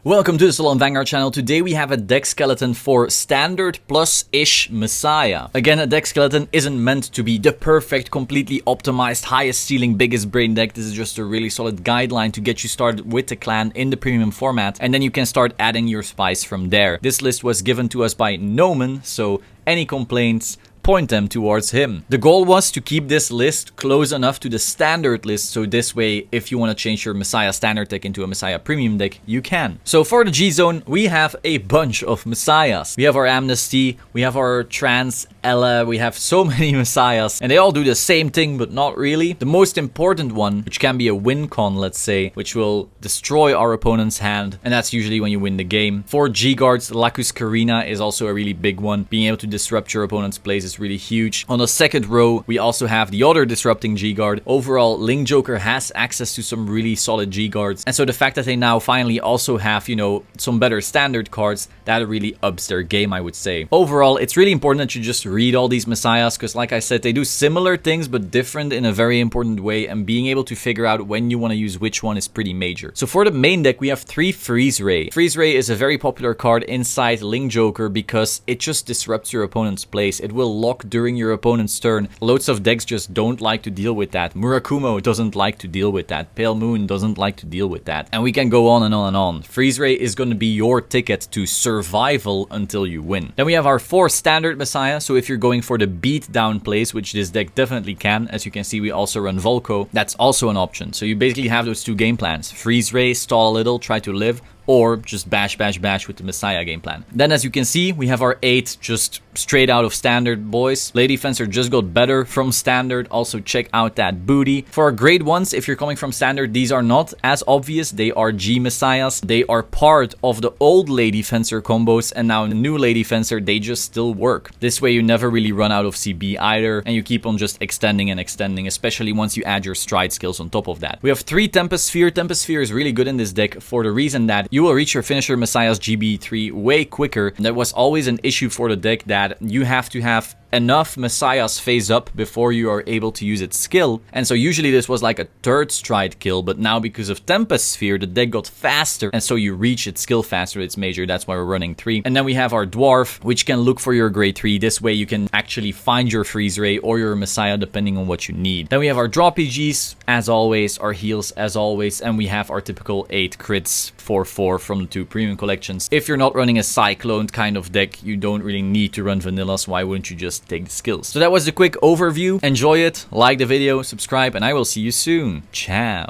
Welcome to the Solemn Vanguard channel. Today we have a deck skeleton for standard plus-ish Messiah. Again, a deck skeleton isn't meant to be the perfect, completely optimized, highest ceiling, biggest brain deck. This is just a really solid guideline to get you started with the clan in the premium format, and then you can start adding your spice from there. This list was given to us by Noman, so any complaints, point them towards him. The goal was to keep this list close enough to the standard list, so this way, if you want to change your Messiah standard deck into a Messiah premium deck, you can. So for the G-Zone, we have a bunch of Messiahs. We have our Amnesty, we have our Trans Ella, we have so many Messiahs, and they all do the same thing, but not really. The most important one, which can be a win con, let's say, which will destroy our opponent's hand, and that's usually when you win the game. For G-Guards, Lacus Carina is also a really big one. Being able to disrupt your opponent's plays is really huge. On the second row, we also have the other disrupting G-Guard. Overall, Link Joker has access to some really solid G-Guards, and so the fact that they now finally also have, you know, some better standard cards, that really ups their game, I would say. Overall, it's really important that you just read all these Messiahs, because like I said, they do similar things but different in a very important way, and being able to figure out when you want to use which one is pretty major. So for the main deck, we have 3 Freeze Ray. Freeze Ray is a very popular card inside Link Joker because it just disrupts your opponent's plays. It will lock during your opponent's turn. Loads of decks just don't like to deal with that. Murakumo doesn't like to deal with that. Pale Moon doesn't like to deal with that. And we can go on and on and on. Freeze Ray is going to be your ticket to survival until you win. Then we have our 4 standard Messiah. So if you're going for the beat down plays, which this deck definitely can, as you can see, we also run Volko. That's also an option. So you basically have those 2 game plans. Freeze Ray, stall a little, try to live, or just bash, bash, bash with the Messiah game plan. Then, as you can see, we have our 8 just straight out of standard boys. Lady Fencer just got better from standard. Also, check out that booty. For our grade 1s, if you're coming from standard, these are not as obvious. They are G Messiahs. They are part of the old Lady Fencer combos, and now the new Lady Fencer, they just still work. This way, you never really run out of CB either, and you keep on just extending and extending, especially once you add your stride skills on top of that. We have 3 Tempest Sphere. Tempest Sphere is really good in this deck for the reason that you will reach your finisher Messiah's GB3 way quicker. That was always an issue for the deck, that you have to have enough Messiahs phase up before you are able to use its skill, and so usually this was like a 3rd stride kill, but now because of Tempest Sphere, the deck got faster, and so you reach its skill faster. It's major, that's why we're running 3. And then we have our Dwarf, which can look for your grade 3. This way you can actually find your Freeze Ray or your Messiah depending on what you need. Then we have our Draw PGs, as always, our heals as always, and we have our typical 8 crits for 4 from the 2 premium collections. If you're not running a Cyclone kind of deck, you don't really need to run vanillas. Why wouldn't you just take the skills? So that was the quick overview. Enjoy it, like the video, subscribe, and I will see you soon. Ciao.